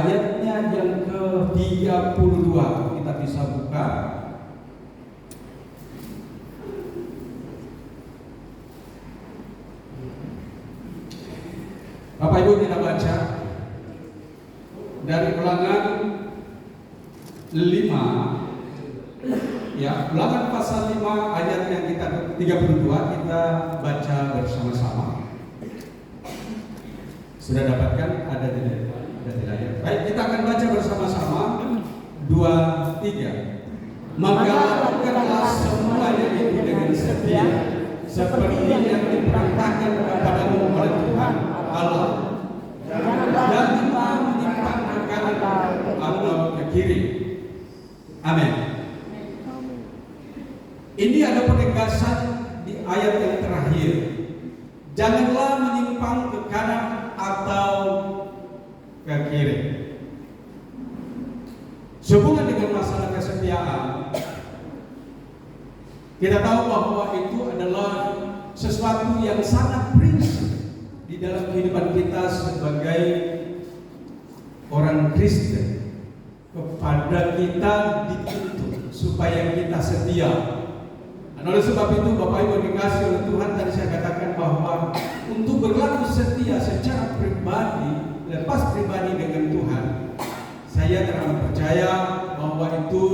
ayatnya yang ke-32. Kita bisa buka. Bapak Ibu, kita baca dari Ulangan 5, ya, Ulangan pasal 5 ayat yang ke-32 kita baca bersama-sama. Sudah dapatkan? Ada di layar. Baik, kita akan baca bersama-sama. 2, 3. Maka lakukanlah semuanya itu dengan setia, seperti yang diperintahkan kepadamu oleh Tuhan Allah. Janganlah menyimpang ke kanan atau ke kiri. Amin. Ini ada penegasan di ayat yang terakhir. Janganlah menyimpang ke kanan atau ke kiri. Sehubungan dengan masalah kesetiaan, kita tahu bahwa itu adalah sesuatu yang sangat prinsip di dalam kehidupan kita sebagai orang Kristen. Kepada kita dituntut supaya kita setia. Dan oleh sebab itu Bapak Ibu dikasih oleh Tuhan, tadi saya katakan bahwa untuk berlaku setia secara pribadi, lepas pribadi dengan Tuhan, saya terlalu percaya bahwa itu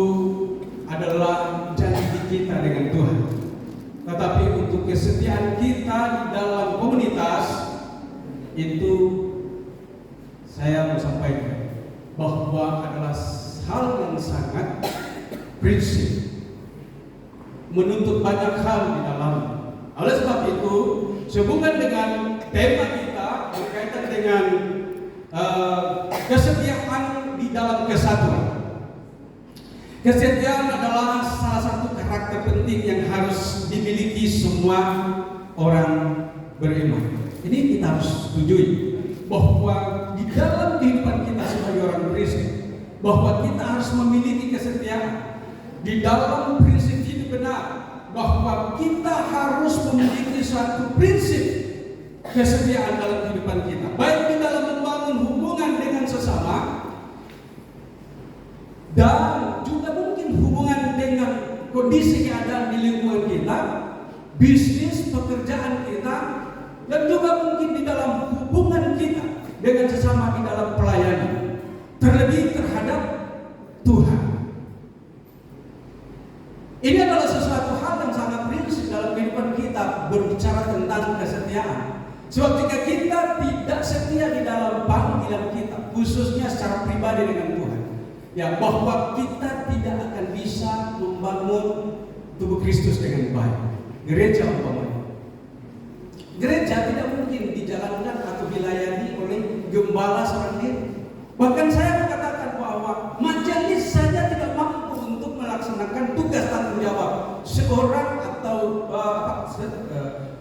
adalah janji kita dengan Tuhan. Tetapi untuk kesetiaan kita di dalam komunitas, itu saya mau sampaikan bahwa adalah hal yang sangat prinsip, menuntut banyak hal di dalam. Oleh sebab itu, sehubungan dengan tema kita berkaitan dengan kesetiaan di dalam kesatuan. Kesetiaan adalah salah satu karakter penting yang harus dimiliki semua orang beriman. Ini kita harus setujui bahwa di dalam kehidupan kita sebagai orang Kristen, bahwa kita harus memiliki kesetiaan di dalam prinsip hidup benar, bahwa kita harus memiliki suatu prinsip kesetiaan dalam kehidupan kita, baik di dalam membangun hubungan dengan sesama dan juga mungkin hubungan dengan kondisi keadaan di lingkungan kita, bisnis, pekerjaan kita, dan juga mungkin di dalam hubungan kita dengan sesama di dalam pelayanan, terlebih terhadap Tuhan. Ini adalah sesuatu hal yang sangat prinsip dalam kehidupan kita berbicara tentang kesetiaan. Sebab jika kita tidak setia di dalam panggilan kita, khususnya secara pribadi dengan Tuhan, ya, bahwa kita tidak akan bisa membangun tubuh Kristus dengan baik. Gereja umpamanya, gereja tidak mungkin dijalankan atau dilayani oleh gembala seorang diri. Bahkan saya mengatakan bahwa majelis saja tidak mampu untuk melaksanakan tugas tanggung jawab seorang atau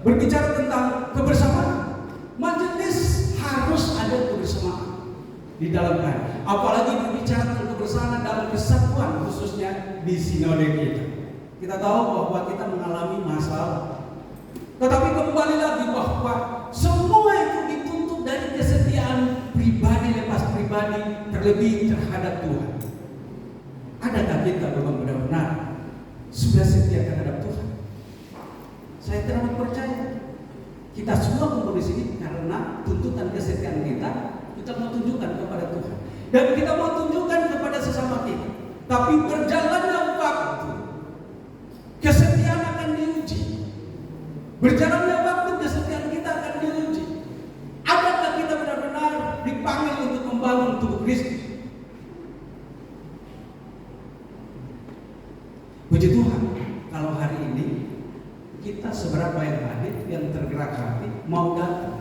berbicara tentang kebersamaan. Majelis harus ada kebersamaan di dalamnya. Apalagi berbicara tentang kebersamaan dalam kesatuan, khususnya di sinode kita. Kita tahu bahwa kita mengalami masalah. Tetapi kembali lagi bahwa semua itu dituntut dari kesetiaan pribadi lepas pribadi, terlebih terhadap Tuhan. Adakah kita memang benar-benar sudah setia terhadap Tuhan? Saya terlalu percaya kita semua kumpul di sini karena tuntutan kesetiaan kita mau tunjukkan kepada Tuhan dan kita mau tunjukkan kepada sesama kita. Tapi berjalannya waktu, kesetiaan akan diuji. Berjalannya waktu, kesetiaan kita akan diuji. Adakah kita benar-benar dipanggil untuk membangun tubuh Kristus? Puji Tuhan, kalau hari ini kita seberapa yang hadir, yang tergerak hati, mau datang.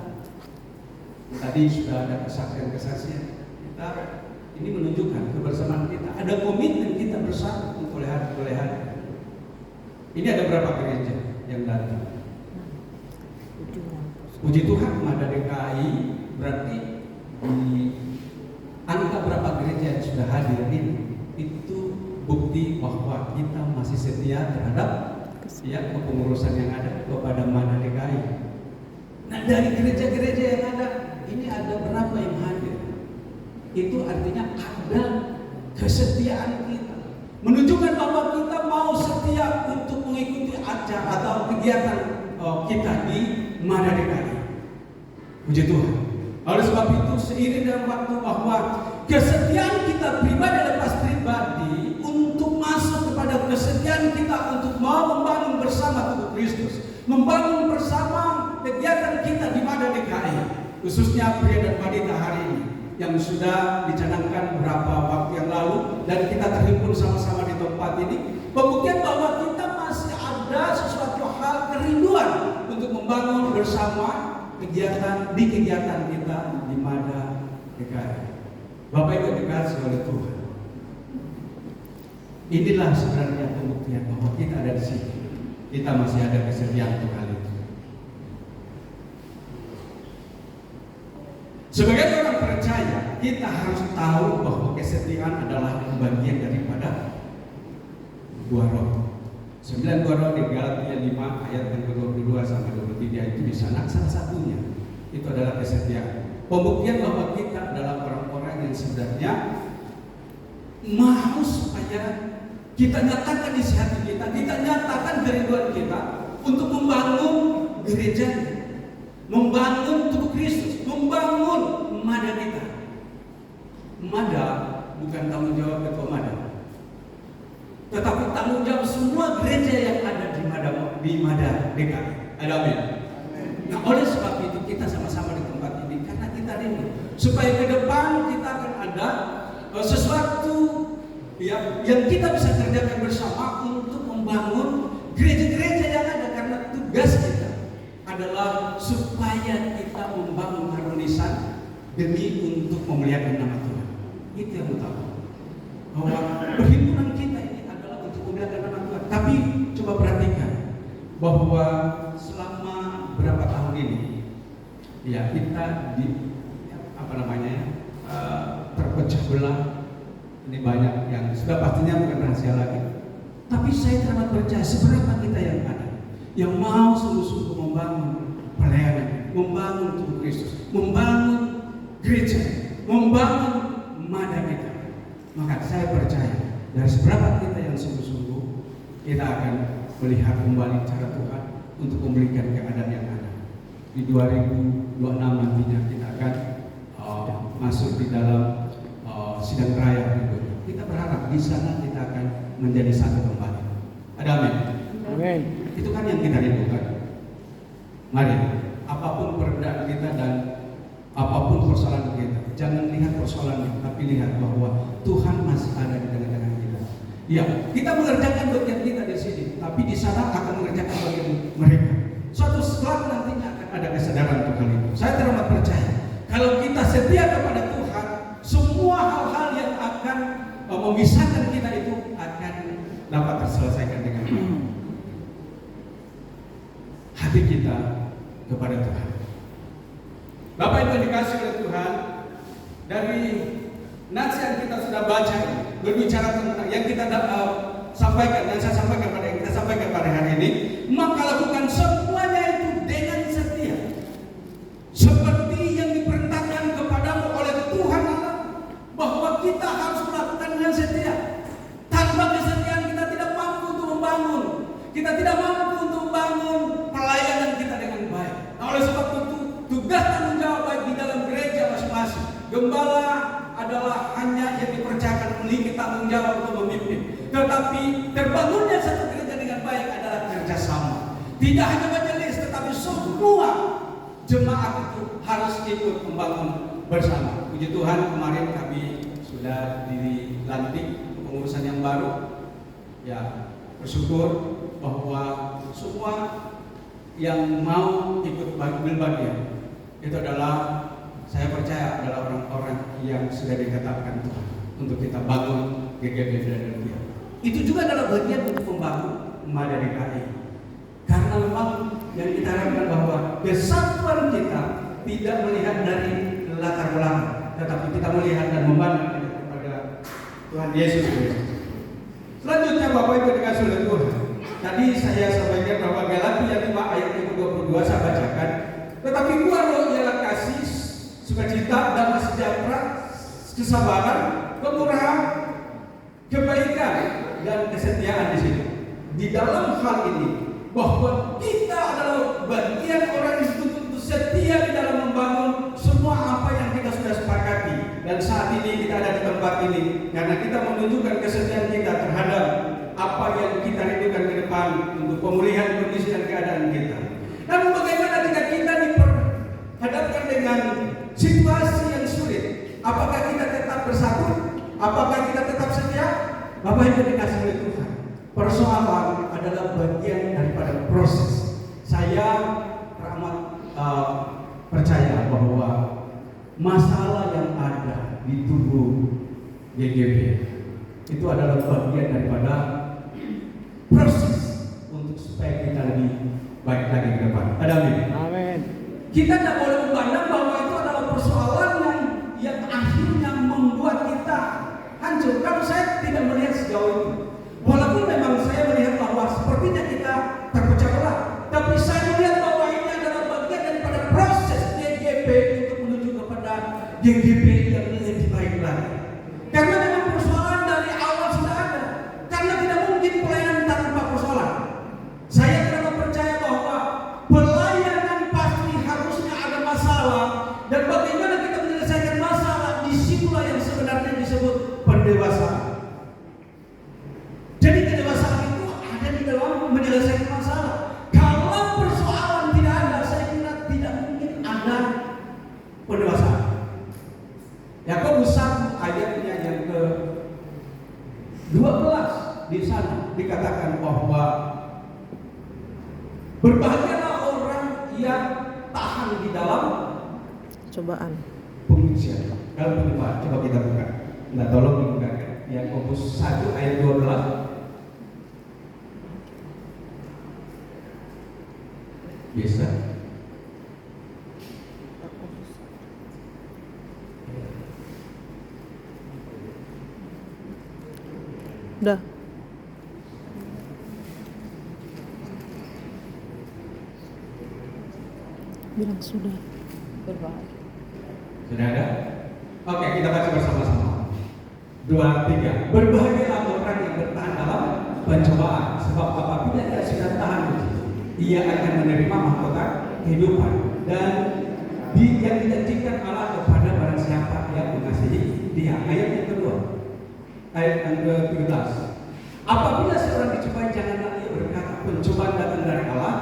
Tadi sudah ada kesaksian-kesaksian. Kita ini menunjukkan kebersamaan kita. Ada komitmen kita bersama untuk lehat. Ini ada berapa gereja yang datang? Puji Tuhan, Mada DKI berarti di angka berapa gereja yang sudah hadir ini, itu bukti bahwa kita masih setia terhadap kepengurusan yang ada kepada Mada DKI. Nah, dari gereja-gereja yang ada, ini ada berapa yang hadir? Itu artinya ada kesetiaan kita, menunjukkan bahwa kita mau setia untuk mengikuti acara atau kegiatan kita di Mada DKI. Puji Tuhan. Oleh sebab itu, seiring dengan waktu, bahwa kesetiaan kita pribadi lepas pribadi untuk masuk kepada kesetiaan kita untuk mau membangun bersama tubuh Kristus, membangun bersama kegiatan kita di Mada DKI, khususnya pria dan wanita hari ini yang sudah dicanangkan beberapa waktu yang lalu, dan kita terhimpun sama-sama di tempat ini, pembuktian bahwa kita masih ada sesuatu hal kerinduan untuk membangun bersama kegiatan kita di Mada DKI. Bapak Ibu dikasih oleh Tuhan, inilah sebenarnya pembuktian bahwa kita ada di sini. Kita masih ada kesediaan untuk hal itu. Sebagai orang percaya, kita harus tahu bahwa kesetiaan adalah bagian daripada buah roh. 9 buah roh di Galatia 5 ayat yang ke-22 sampai 23 itu di sana salah satunya itu adalah kesetiaan. Pembuktian bahwa kita adalah orang-orang yang sebenarnya mau supaya kita nyatakan isi hati kita nyatakan kerinduan kita untuk membangun gereja, membangun tubuh Kristus, membangun Mada kita. Mada bukan tanggung jawab ketua Mada, tetapi tanggung jawab semua gereja yang ada di Mada DKI. Ada amin. Nah, oleh sebab itu kita sama-sama di tempat ini karena kita rindu supaya ke depan kita akan ada sesuatu yang kita bisa kerjakan bersama untuk membangun gereja-gereja yang ada, karena tugas kita adalah supaya kita membangun harmonisan demi untuk memuliakan nama Tuhan. Itu yang utama. Bahwa perhimpunan kita ini adalah untuk memuliakan nama Tuhan. Tapi coba perhatikan bahwa selama berapa tahun ini, ya kita terpecah belah. Ini banyak yang sudah pastinya bukan rahasia lagi. Tapi saya teramat percaya seberapa kita yang ada, yang mau sungguh-sungguh membangun pelayanan, membangun tubuh Kristus, membangun gereja, membangun Mada kita. Maka saya percaya dari seberapa kita yang sungguh-sungguh, kita akan melihat kembali cara Tuhan untuk memberikan keadaan yang ada. Di 2026 nantinya kita akan masuk di dalam sidang raya berikutnya. Kita berharap di sana kita akan menjadi satu kembali. Ada amin? Amin. Itu kan yang kita rindukan. Mari, apapun perbedaan kita dan apapun persoalan kita, jangan lihat persoalannya, tapi lihat bahwa Tuhan masih ada di tengah-tengah kita. Ya, kita mengerjakan bagian kita di sini, tapi di sana akan mengerjakan bagian mereka. Suatu saat nantinya akan ada kesadaran untuk hal itu. Saya teramat percaya kalau kita setia kepada Tuhan, semua hal-hal yang akan memisahkan kita itu akan dapat terselesaikan dengan baik. Hati kita kepada Tuhan. Bapak Ibu yang dikasih oleh Tuhan, dari nasihat yang kita sudah baca berbicara tentang yang kita sampaikan, dan saya sampaikan pada yang kita sampaikan pada hari ini, maka lakukan semuanya itu dengan setia, seperti yang diperintahkan kepadamu oleh Tuhan Allah, bahwa kita harus melakukan dengan setia. Tanpa kesetiaan kita tidak mampu untuk membangun, kita tidak mampu untuk membangun pelayanan kita dengan baik. Nah, oleh sebab itu tugas tanggung jawab baik di dalam gereja masing-masing. Gembala adalah hanya yang dipercayakan memiliki tanggung jawab untuk memimpin, tetapi terbangunnya satu gereja dengan baik adalah kerjasama. Tidak hanya majelis, tetapi semua jemaat itu harus ikut membangun bersama. Puji Tuhan, kemarin kami sudah dilantik pengurusan yang baru. Ya, bersyukur bahwa semua yang mau ikut berbagian itu adalah, saya percaya adalah orang-orang yang sudah ditetapkan Tuhan untuk kita bangun GGB Philadelphia. Itu juga adalah bagian untuk membangun Mada DKI. Karena memang yang kita harapkan bahwa kesatuan kita tidak melihat dari latar belakang, tetapi kita melihat dan memandang kepada Tuhan Yesus Kristus. Selanjutnya Bapak Ibu dikasih oleh Tuhan. Tadi saya sampaikan bahwa Galatia 5 ayat yang ke-22 saya bacakan. Tetapi buah roh ialah kasih, sukacita, damai sejahtera, kesabaran, kemurahan, kebaikan, dan kesetiaan di sini. Di dalam hal ini, bahwa kita adalah bagian orang yang dituntut setia di dalam membangun semua apa yang kita sudah sepakati. Dan saat ini kita ada di tempat ini karena kita menunjukkan kesetiaan kita terhadap apa yang kita rindukan ke depan untuk pemulihan kondisi dan keadaan kita. Namun bagaimana jika kita diperhadapkan dengan situasi yang sulit? Apakah kita tetap bersatu? Apakah kita tetap setia? Bapak Ibu dikasih oleh Tuhan, persoalan adalah bagian daripada proses. Saya amat percaya bahwa masalah yang ada di tubuh GGB itu adalah bagian daripada proses untuk supaya kita lebih baik lagi ke depan. Ada amin. Amin. Kita tidak boleh memandang bahwa itu adalah persoalan yang akhirnya membuat kita hancur. Kalau saya tidak melihat sejauh itu, walaupun memang saya melihat bahwa sepertinya kita terpecah belah, tapi saya melihat bahwa ini adalah bagian daripada proses GGB untuk menuju kepada GGB yang lebih baik lagi. Karena memang persoalan dari awal sudah ada. Karena tidak mungkin pelayanan tanpa persoalan. Saya terlalu percaya bahwa pelayanan pasti harusnya ada masalah, dan bagaimana kita menyelesaikan masalah, disitulah yang sebenarnya disebut pendewasaan. Jadi kedewasaan itu ada di dalam menyelesaikan masalah. Kalau persoalan tidak ada, saya kira tidak mungkin ada pendewasaan. Yakobus 1 ayatnya yang ke-12 di sana dikatakan bahwa berbahagialah orang yang tahan di dalam Cobaan. pengujian. Dalam penyembahan, coba kita buka. Nah, tolong dibukakan. Yakobus 1 ayat 12. Bisa. Udah. Bilang sudah. Berbahaya. Sudah ada? Oke, kita baca bersama-sama. 2, 3. Berbahagialah orang yang bertahan dalam pencobaan, sebab apabila dia sudah tahan uji, ia akan menerima mahkota kehidupan dan yang dijanjikan Allah kepada barang siapa yang mengasihi Dia. Ayat yang kedua, ayat yang ke-17. Apabila seorang dicobai, janganlah ia berkata pencobaan datang dari Allah,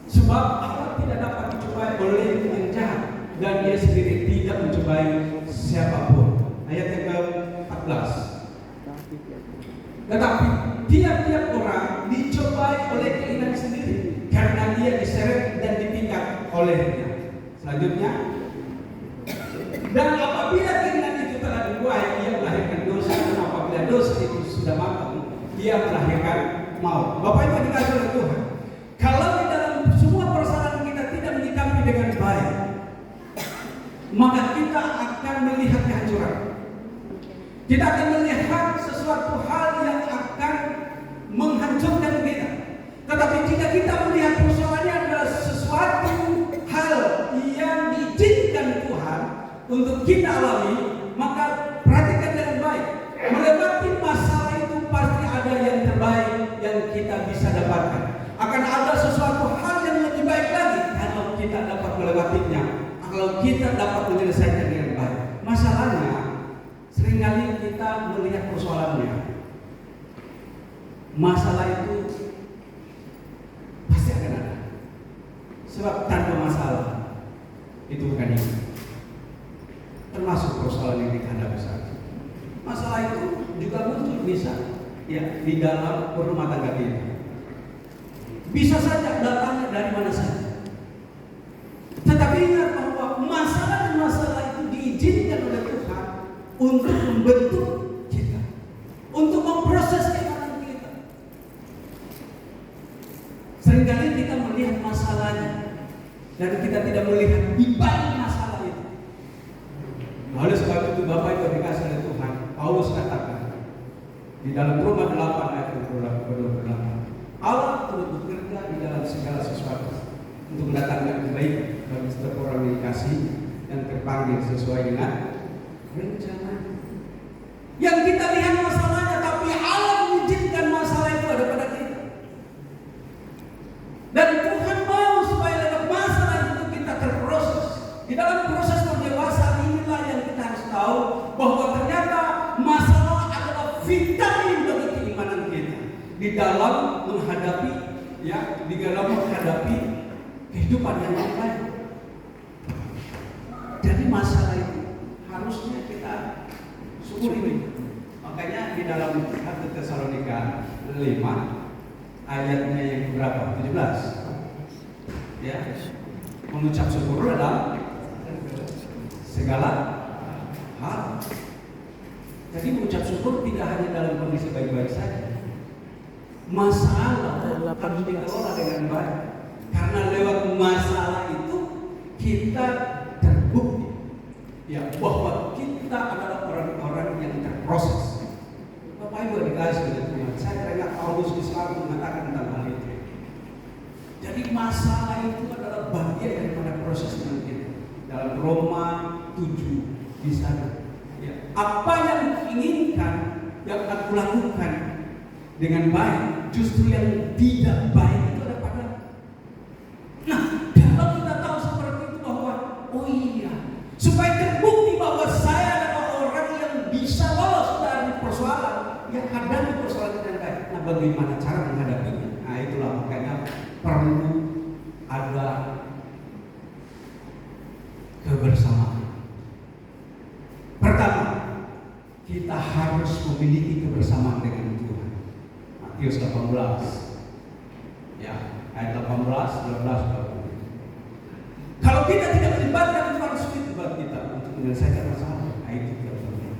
sebab Allah tidak dapat dicobai oleh yang jahat, dan Dia sendiri tidak mencobai siapapun. Ayat yang ke-14. Tetapi tiap-tiap orang dicobai oleh keinginan sendiri, karena dia diseret dan dipikak olehnya. Selanjutnya, dan apabila keinginan itu telah dibuai, ia melahirkan dosa, dan apabila dosa itu sudah matang, ia melahirkan maut. Bapak Ibu dikasih oleh Tuhan, kalau di dalam semua persoalan kita tidak menyikapi dengan baik, maka kita akan melihat kehancuran. Kita akan melihat sesuatu hal yang akan menghancurkan kita. Tetapi jika kita melihat persoalannya adalah sesuatu hal yang diizinkan Tuhan untuk kita alami, maka perhatikan dengan baik. Melewati masalah itu pasti ada yang terbaik yang kita bisa dapatkan. Akan ada sesuatu hal yang lebih baik lagi kalau kita dapat melewatinya, kalau kita dapat menyelesaikan dengan baik. Masalahnya, seringkali kita melihat persoalannya. Masalah itu pasti akan ada. Sebab tanpa masalah itu bukan hidup. Termasuk persoalan yang kita hadapi saat ini. Masalah itu juga muncul bisa ya di dalam rumah tangga kita. Bisa saja datangnya dari mana saja. Tetapi ingat bahwa masalah itu diizinkan oleh Tuhan untuk membentuk kita, untuk memproses keimanan kita. Seringkali kita melihat masalahnya dan kita tidak melihat di balik masalah itu. Oleh sebab itu Bapak Ibu dikasih oleh Tuhan, Paulus katakan di dalam Roma 8 ayat 28, Allah turut bekerja di dalam segala sesuatu untuk mendatangkan kebaikan bagi setiap orang yang dikasihi dan terpanggil sesuai dengan rencana. Yang kita lihat masalahnya, tapi Allah mengizinkan masalah itu ada pada kita. Dan Tuhan mau supaya lewat masalah itu kita terproses. Di dalam proses pendewasaan inilah yang kita harus tahu bahwa ternyata masalah adalah vitamin bagi keimanan kita di dalam menghadapi kehidupan yang lain. Jadi masalah itu harusnya kita syukuri. Makanya di dalam 1 Tesalonika 5 ayatnya yang berapa? 17. Ya. Mengucap syukur dalam segala hal. Jadi mengucap syukur tidak hanya dalam kondisi baik-baik saja. Masalah harus dikelola dengan baik. Karena lewat masalah itu kita terbukti ya bahwa kita adalah orang-orang yang terproses. Bapak Ibu dikasih oleh Tuhan, saya teringat Paulus selalu mengatakan tentang hal itu. Jadi masalah itu adalah bagian daripada proses kita. Dalam Roma 7 di sana. Ya. Apa yang diinginkan yang aku lakukan dengan baik, justru yang tidak baik itu ada pada. Nah, kalau kita tahu seperti itu bahwa oh iya, supaya terbukti bahwa saya adalah orang yang bisa lolos dari persoalan, yang hadapi persoalan dengan baik. Nah, bagaimana cara menghadapinya? Nah, itulah makanya perlu ada kebersamaan. Pertama, kita harus memiliki kebersamaan dengan Tuhan. Matius 18. Ya, ayat 18, 19. Kalau kita tidak melibatkan Tuhan, sulit buat kita untuk menyelesaikan masalah. Nah, itu penting.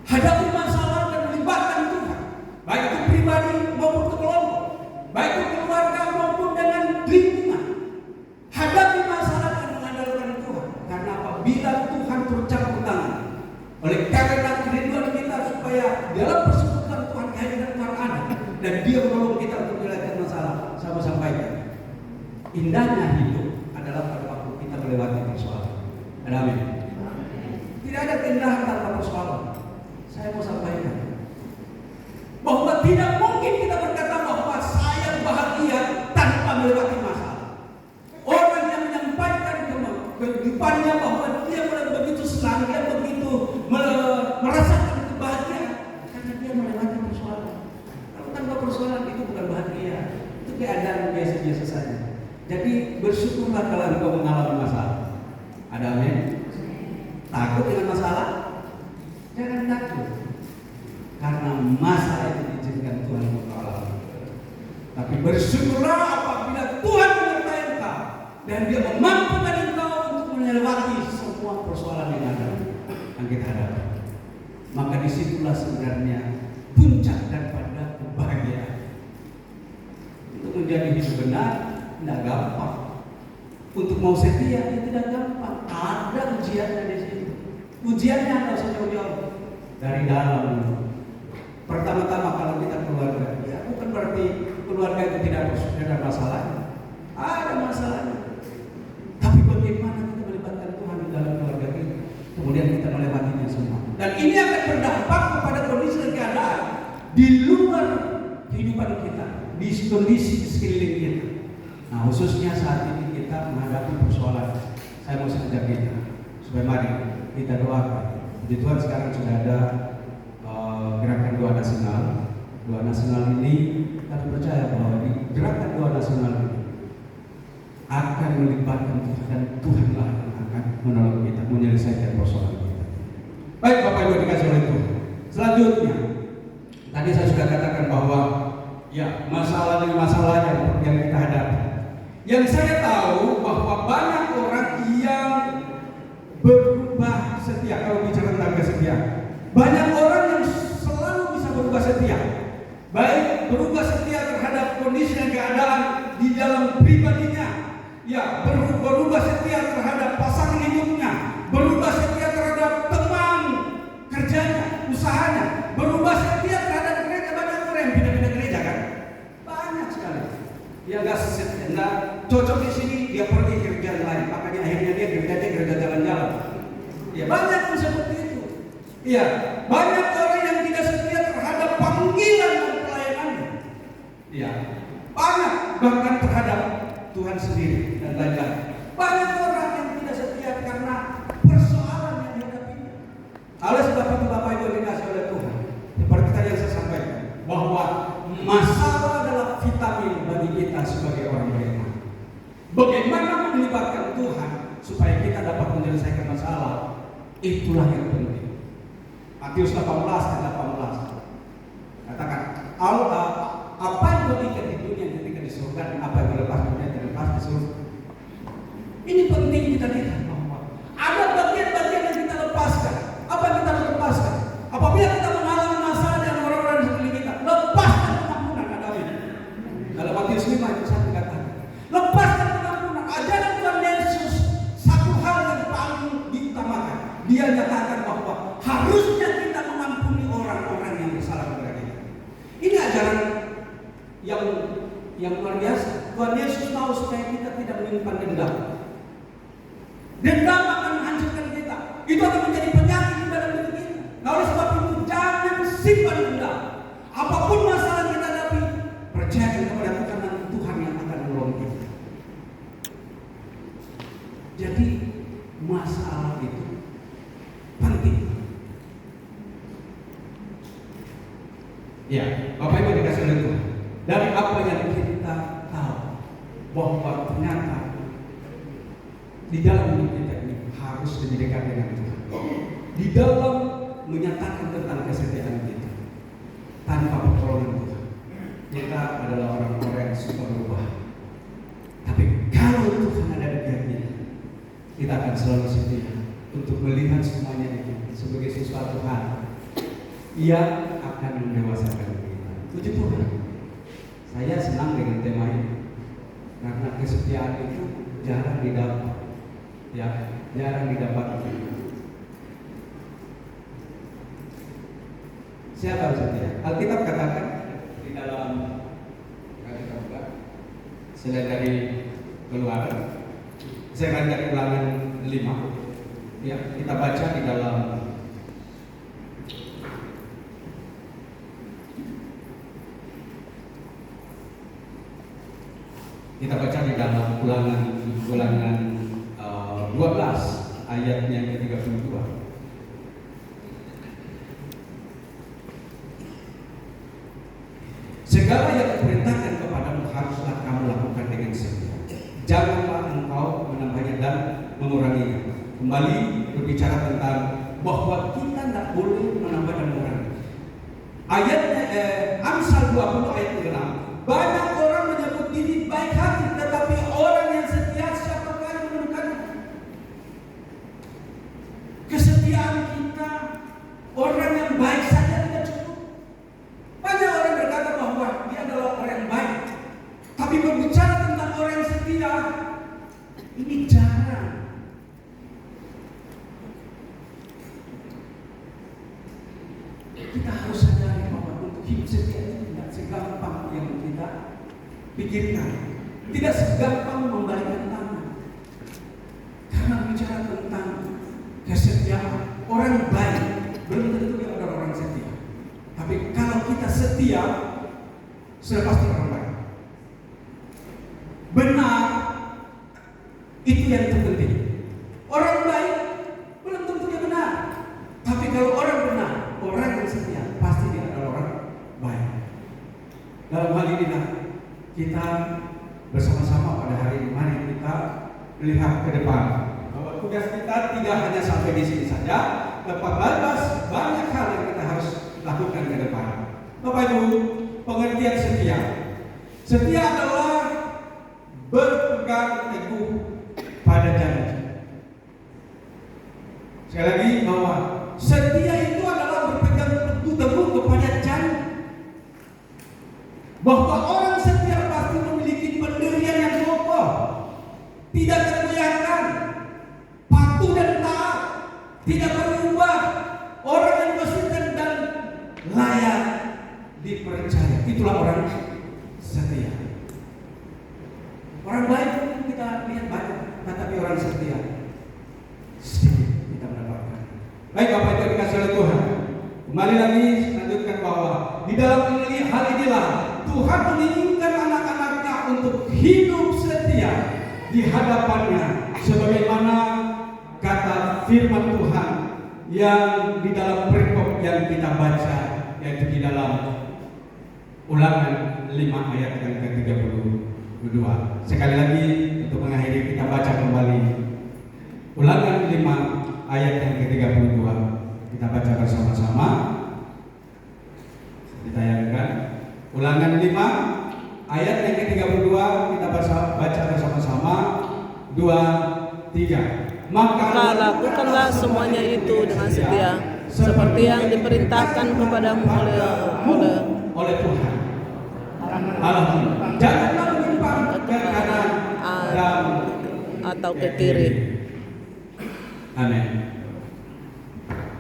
Hadapi masalah dan melibatkan Tuhan, baik itu pribadi maupun kelompok, baik itu keluarga maupun dengan lingkungan. Hadapi masalah dan mengandalkan Tuhan. Karena apabila Tuhan bercampur tangan, oleh karena kerinduan kita supaya dalam persekutuan Tuhan, kehadiran Tuhan ada dan Dia menolong kita untuk menyelesaikan masalah. Saya mau sampaikan, indahnya hidup adalah pada waktu kita melewati persoalan. Ada amin. Tidak ada keindahan tanpa persoalan. Saya mau sampaikan bahwa tidak mungkin kita berkata bahwa saya bahagia tanpa melewati masalah. Orang yang menyampaikan kehidupannya bahwa dia begitu senang, dia begitu merasakan kebahagiaan karena dia melewati persoalan. Kalau tanpa persoalan itu bukan bahagia, itu keadaan biasa-biasa saja. Jadi bersyukurlah kalau engkau mengalami masalah. Ada amin? Takut dengan masalah? Jangan takut. Karena masalah itu diizinkan Tuhan untuk alami. Tapi bersyukurlah apabila Tuhan menyertai engkau dan Dia memampukan engkau untuk melewati semua persoalan yang ada yang kita hadapi. Maka disitulah sebenarnya puncak daripada kebahagiaan. Untuk menjadi hidup benar tidak gampang. Untuk mau setia tidak gampang. Ada ujiannya di situ. Ujiannya tidak usah jauh-jauh dari dalam. Pertama-tama kalau kita keluarga, ya bukan berarti keluarga itu tidak ada masalah. Ada masalahnya. Tapi bagaimana kita melibatkan Tuhan di dalam keluarga kita, kemudian kita melewatinya semua. Dan ini akan berdampak kepada kondisi dan keadaan di luar kehidupan kita, di kondisi di sekeliling kita. Nah, khususnya saat ini kita menghadapi persoalan. Saya mau mengajak kita supaya mari kita doakan. Puji Tuhan, sekarang sudah ada gerakan doa nasional. Doa nasional ini kita percaya bahwa di gerakan doa nasional ini akan melibatkan Tuhan dan Tuhanlah yang akan menolong kita menyelesaikan persoalan kita. Baik Bapak Ibu dikasih oleh Tuhan. Selanjutnya, tadi saya sudah katakan bahwa ya masalah demi masalah yang kita hadapi. Yang saya tahu bahwa banyak orang yang berubah setia. Kalau bicara tentang kesetiaan, banyak orang yang selalu bisa berubah setia. Baik berubah setia terhadap kondisi dan keadaan di dalam pribadinya, ya berubah setia terhadap pasangan hidupnya, berubah setia terhadap teman kerjanya, usahanya, berubah setia terhadap gereja. Banyak orang yang pindah-pindah gereja kan, banyak sekali. Dia nggak cocok di sini, dia pergi ke gereja lain. Makanya akhirnya dia gereja jalan-jalan. Ya banyak yang seperti Iya, banyak orang yang tidak setia terhadap panggilan dan pelayanannya. Iya, banyak bahkan terhadap Tuhan sendiri dan lain-lain. Banyak orang yang tidak setia karena persoalan yang dihadapinya. Oleh sebab itu Bapak Ibu dikasih oleh Tuhan, seperti tadi yang saya sampaikan, bahwa masalah adalah vitamin bagi kita sebagai orang beriman. Bagaimana melibatkan Tuhan supaya kita dapat menyelesaikan masalah, itulah yang penting. Matius 18 ayat 18 katakan, apa yang berikan di dunia ketika di surga, dan apa yang dilepas di dunia dilepas di surga. Ini penting kita lihat bahwa ada bagian-bagian yang kita lepaskan. Apa yang kita lepaskan? Apabila kita mengalami masalah dengan orang-orang di sekeliling kita, lepaskan pengampunan, kata ini. Dalam Matius 5 ayat 1 katakan, lepaskan pengampunan. Ajaran Tuhan Yesus satu hal yang paling diutamakan. Dia nyatakan bahwa harusnya kita mengampuni orang-orang yang bersalah kepada kita. Ini ajaran yang luar biasa. Tuhan Yesus tahu supaya kita tidak menyimpan dendam. Dendam akan menghancurkan kita. Itu akan menjadi penyakit di dalam diri kita. Nah, oleh sebab itu jangan simpan dendam. Apapun masalah yang kita hadapi, percayakan kepada Tuhan dan Tuhan yang akan menolong kita. Jadi masalah itu penting. Ya, Bapak Ibu dikasih oleh Tuhan. Dari apa yang kita tahu, bahwa ternyata di dalam hidup kita ini harus lebih dekat dengan Tuhan. Di dalam menyatakan tentang kesetiaan kita, tanpa pertolongan Tuhan, kita adalah orang-orang yang suka berubah. Tapi kalau Tuhan ada di pihak kita, kita akan selalu setia untuk melihat semuanya itu sebagai sesuatu hal yang akan mendewasakan kita. Puji Tuhan. Saya senang dengan tema ini karena kesetiaan itu jarang didapat. Ya, jarang didapat. Siapa setia? Alkitab katakan di dalam selain dari Keluaran, saya akan dari Ulangan 5. Ya, kita baca di dalam Ulangan 12 ayat yang ke-32. Segala yang kuperintahkan kepadamu haruslah kamu lakukan dengan setia. Janganlah engkau menambahnya dan menguranginya. Kembali berbicara tentang bahwa kita tidak boleh menambah dan mengurangi. Ayatnya Amsal 20 ayat 6. Banyak orang menyebut diri baik hati, tetapi orang yang setia siapakah yang menemukannya? Kesetiaan kita, orang yang baik saja tidak cukup. Banyak orang berkata bahwa dia adalah orang yang baik, tapi berbicara tentang orang yang setia, ini jarang. Kita harus sadari bahwa untuk hidup setia itu tidak segampang yang kita pikirkan, tidak segampang membalikkan tangan. Karena bicara tentang kesetiaan, orang baik belum tentu dia adalah orang setia. Tapi kalau kita setia, sudah pasti orang baik. Benar, itu yang terpenting. Orang baik belum tentu dia benar. Tapi kalau orang benar, orang yang setia, pasti dia adalah orang baik. Dalam hal ini kita bersama-sama pada hari ini, mari kita melihat ke depan. Bahwa tugas kita tidak hanya sampai di sini saja, tetapi banyak hal yang kita harus lakukan ke depan. Bapak Ibu, pengertian setia. Setia adalah berpegang teguh pada janji. Sekali lagi bahwa setia itu adalah berpegang teguh kepada janji. Bahwa orang setia pasti memiliki pendirian yang kokoh, tidak tergoyahkan, patuh dan taat, tidak berubah, orang yang konsisten dan layak dipercaya. Itulah orang setia. Orang baik kita lihat banyak, tetapi orang setia sedikit kita mendapatkan. Baik Bapak Ibu dikasih oleh Tuhan. Kembali lagi lanjutkan bahwa di dalam hal inilah Tuhan menginginkan anak-anaknya untuk hidup setia di hadapannya, sebagaimana kata firman Tuhan yang di dalam perikop yang kita baca, yaitu di dalam Ulangan 5 ayat yang ke-32. Sekali lagi untuk mengakhiri kita baca kembali Ulangan 5 ayat yang ke-32. Kita baca bersama-sama. Ditayangkan Ulangan 5 ayat yang ke-32, kita baca bersama-sama. 2, 3. Maka lakukanlah semuanya itu dengan setia, seperti yang diperintahkan kepadamu oleh Tuhan. Alhamdulillah. Janganlah menyimpang ke kanan dan atau ke kiri. Amin.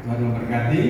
Tuhan memberkati.